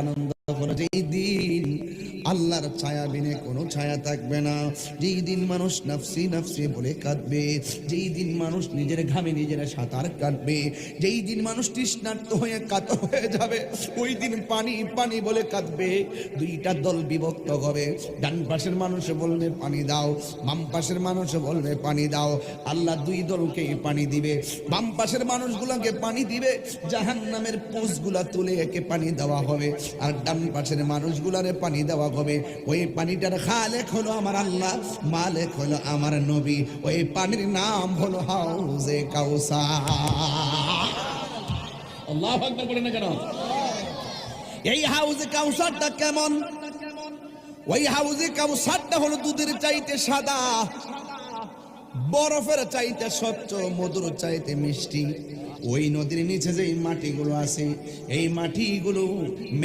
আনন্দ হলো যেই দিন আল্লাহর ছায়া বিনে কোনো ছায়া থাকবে না, যেই দিন মানুষ নাফসি নাফসি বলে কাঁদবে, যেই দিন মানুষ নিজের ঘামে নিজের সাঁতার কাটবে, যেই দিন মানুষ তৃষ্ণার্ত হয়ে কাতর হয়ে যাবে, ওই দিন পানি পানি বলে কাঁদবে। দুইটা দল বিভক্ত হবে, ডান পাশের মানুষ বলবে পানি দাও, বাম পাশের মানুষ বলবে পানি দাও। আল্লাহ দুই দলকে পানি দিবে, বাম পাশের মানুষগুলোকে পানি দিবে, জাহান্নামের পোঁছগুলা তুলে একে পানি দেওয়া হবে, আর ডান পাশের মানুষগুলারে পানি দেওয়া হবে। ওই পানিটার খালেক হলো আমার আল্লাহ, মালিক হলো আমার নবী। ওই পানির নাম হলো হাউজে কাউসার। আল্লাহু আকবার বলেন না কেন? এই হাউজে কাউসারটা কেমন? ওই হাউজে কাউসারটা হলো দুধের চাইতে সাদা, বরফের চাইতে স্বচ্ছ, মধুর চাইতে মিষ্টি। ওই নদীর নিচে যে মাটিগুলো আছে, এই মাটিগুলো